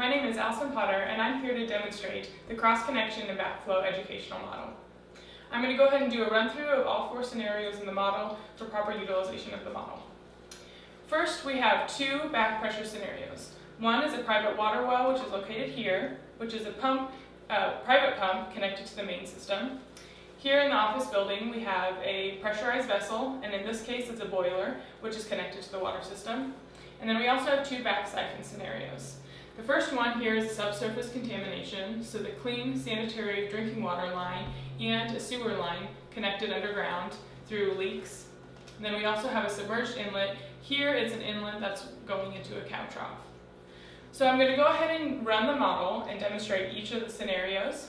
my name is Allison Potter and I'm here to demonstrate the cross-connection and backflow educational model. I'm going to go ahead and do a run-through of all 4 scenarios in the model for proper utilization of the model. First, we have 2 back pressure scenarios. One is a private water well, which is located here, which is a private pump connected to the main system. Here in the office building, we have a pressurized vessel, and in this case it's a boiler, which is connected to the water system. And then we also have 2 back siphon scenarios. The first one here is subsurface contamination, so the clean sanitary drinking water line and a sewer line connected underground through leaks. And then we also have a submerged inlet. Here it's an inlet that's going into a cow trough. So I'm going to go ahead and run the model and demonstrate each of the scenarios.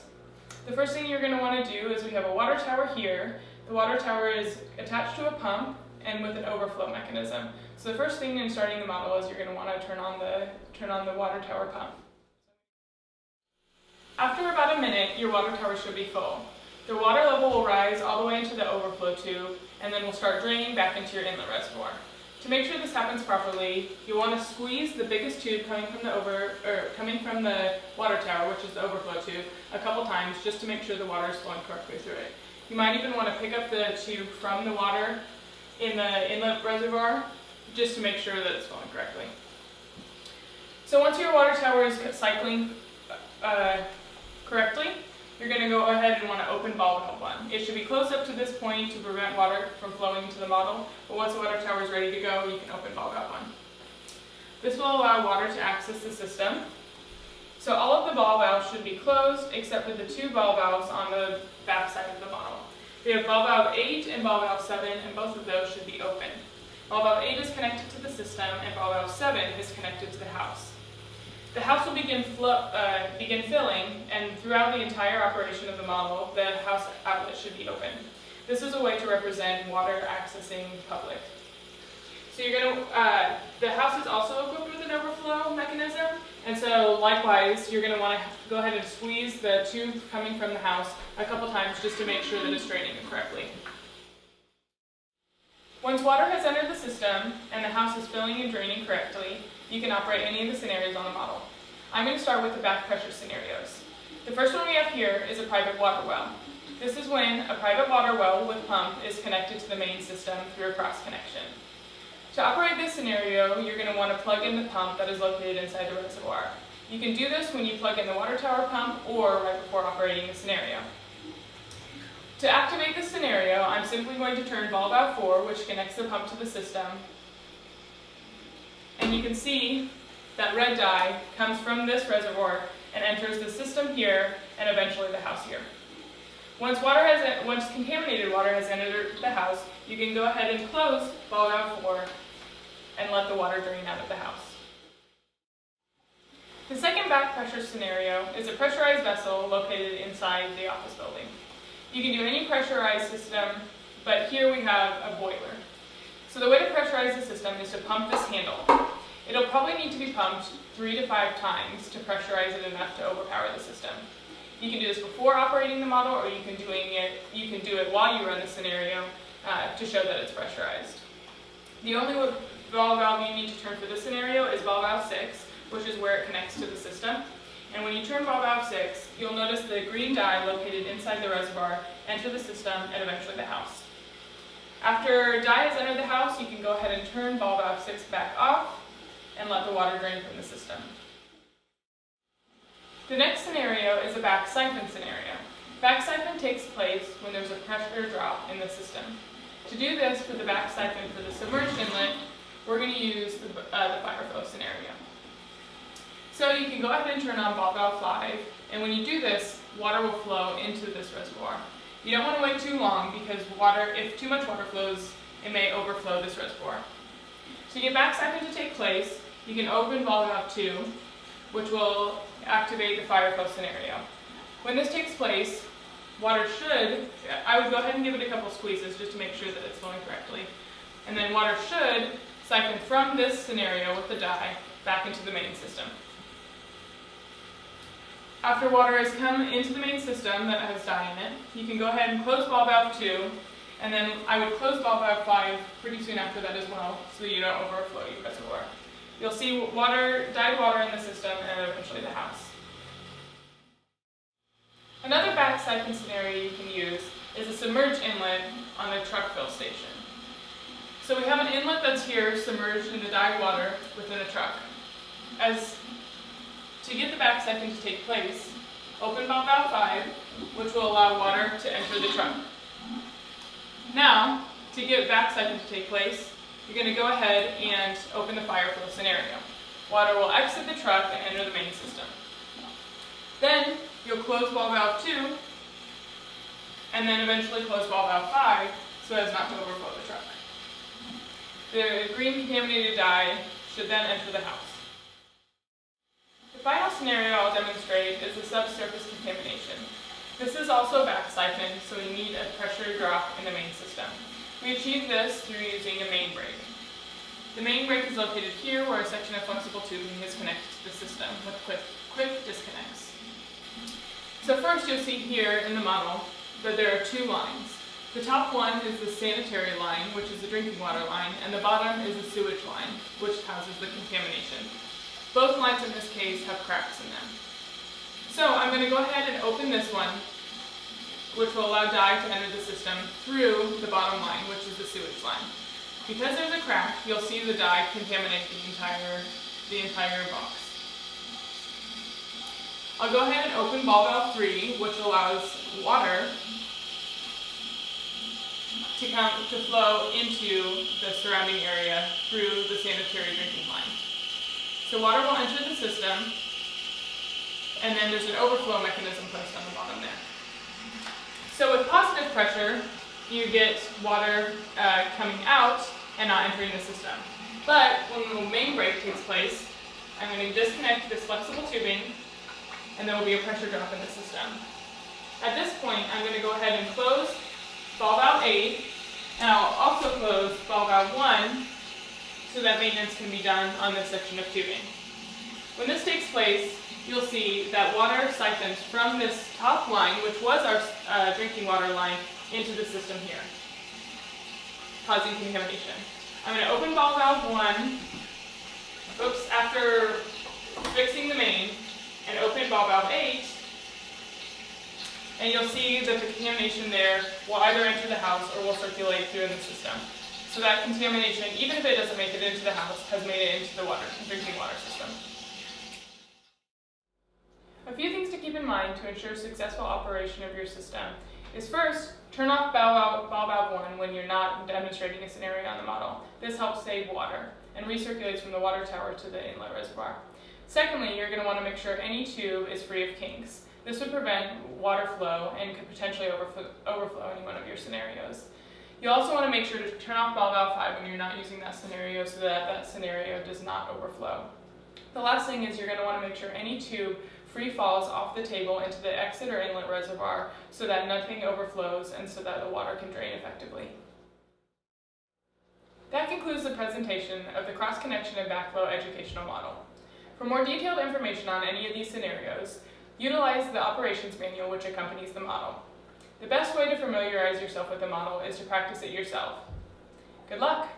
The first thing you're going to want to do is we have a water tower here. The water tower is attached to a pump and with an overflow mechanism. So the first thing in starting the model is you're going to want to turn on the water tower pump. After about a minute, your water tower should be full. The water level will rise all the way into the overflow tube and then will start draining back into your inlet reservoir. To make sure this happens properly, you'll want to squeeze the biggest tube coming from the water tower, which is the overflow tube, a couple times just to make sure the water is flowing correctly through it. You might even want to pick up the tube from the water in the inlet reservoir just to make sure that it's flowing correctly. So once your water tower is cycling correctly, you're going to go ahead and want to open ball valve 1. It should be closed up to this point to prevent water from flowing into the model, but once the water tower is ready to go, you can open ball valve 1. This will allow water to access the system. So all of the ball valves should be closed except for the 2 ball valves on the back side of the model. We have ball valve 8 and ball valve 7, and both of those should be open. Ball valve 8 is connected to the system, and ball valve 7 is connected to the house. The house will begin filling, and throughout the entire operation of the model, the house outlet should be open. This is a way to represent water accessing public. So the house is also equipped with an overflow mechanism, and so likewise, you're going to want to go ahead and squeeze the tube coming from the house a couple times just to make sure that it's draining correctly. Once water has entered the system and the house is filling and draining correctly, you can operate any of the scenarios on the model. I'm going to start with the back pressure scenarios. The first one we have here is a private water well. This is when a private water well with pump is connected to the main system through a cross connection. To operate this scenario, you're going to want to plug in the pump that is located inside the reservoir. You can do this when you plug in the water tower pump or right before operating the scenario. To activate this scenario, I'm simply going to turn ball valve 4, which connects the pump to the system. And you can see that red dye comes from this reservoir and enters the system here and eventually the house here. Once contaminated water has entered the house, you can go ahead and close ball valve 4 and let the water drain out of the house. The second back pressure scenario is a pressurized vessel located inside the office building. You can do any pressurized system, but here we have a boiler. So the way to pressurize the system is to pump this handle. It'll probably need to be pumped 3 to 5 times to pressurize it enough to overpower the system. You can do this before operating the model, or you can do it while you run the scenario to show that it's pressurized. The only ball valve you need to turn for this scenario is ball valve 6, which is where it connects to the system. And when you turn ball valve 6, you'll notice the green dye located inside the reservoir enter the system and eventually the house. After dye has entered the house, you can go ahead and turn ball valve 6 back off and let the water drain from the system. The next scenario is a back siphon scenario. Back siphon takes place when there's a pressure drop in the system. To do this for the back siphon for the submerged inlet, we're going to use the fire flow scenario. So you can go ahead and turn on ball valve 5, and when you do this, water will flow into this reservoir. You don't want to wait too long because if too much water flows, it may overflow this reservoir. To get back siphon to take place, you can open ball valve 2, which will activate the fire flow scenario. When this takes place, I would go ahead and give it a couple squeezes just to make sure that it's flowing correctly. And then water should siphon from this scenario with the dye back into the main system. After water has come into the main system that has dye in it, you can go ahead and close ball valve 2, and then I would close ball valve 5 pretty soon after that as well, so you don't overflow your reservoir. You'll see dyed water in the system and eventually the house. Another back siphon scenario you can use is a submerged inlet on a truck fill station. So we have an inlet that's here submerged in the dyed water within a truck. To get the back siphon to take place, open valve 5, which will allow water to enter the truck. Now, to get back siphon to take place, you're going to go ahead and open the fire flow scenario. Water will exit the truck and enter the main system. Then, you'll close ball valve 2, and then eventually close ball valve 5 so as not to overflow the truck. The green contaminated dye should then enter the house. The final scenario I'll demonstrate is the subsurface contamination. This is also back siphoned, so we need a pressure drop in the main system. We achieve this through using a main break. The main break is located here where a section of flexible tubing is connected to the system with quick disconnects. So first you'll see here in the model that there are 2 lines. The top one is the sanitary line, which is the drinking water line, and the bottom is the sewage line, which houses the contamination. Both lines in this case have cracks in them. So I'm going to go ahead and open this one, which will allow dye to enter the system through the bottom line, which is the sewage line. Because there's a crack, you'll see the dye contaminate the entire box. I'll go ahead and open ball valve 3, which allows water to flow into the surrounding area through the sanitary drinking line. So water will enter the system, and then there's an overflow mechanism placed on the bottom there. So with positive pressure, you get water coming out and not entering the system. But when the main break takes place, I'm going to disconnect this flexible tubing, and there will be a pressure drop in the system. At this point, I'm going to go ahead and close ball valve 8, and I'll also close ball valve 1 so that maintenance can be done on this section of tubing. When this takes place, you'll see that water siphons from this top line, which was our drinking water line, into the system here, causing contamination. I'm going to open ball valve 1, after fixing the main, and open ball valve 8, and you'll see that the contamination there will either enter the house or will circulate through the system. So that contamination, even if it doesn't make it into the house, has made it into the drinking water system. A few things to keep in mind to ensure successful operation of your system is first, turn off ball valve 1 when you're not demonstrating a scenario on the model. This helps save water and recirculates from the water tower to the inlet reservoir. Secondly, you're going to want to make sure any tube is free of kinks. This would prevent water flow and could potentially overflow any one of your scenarios. You also want to make sure to turn off ball valve 5 when you're not using that scenario so that that scenario does not overflow. The last thing is you're going to want to make sure any tube free falls off the table into the exit or inlet reservoir so that nothing overflows and so that the water can drain effectively. That concludes the presentation of the cross-connection and backflow educational model. For more detailed information on any of these scenarios, utilize the operations manual which accompanies the model. The best way to familiarize yourself with the model is to practice it yourself. Good luck!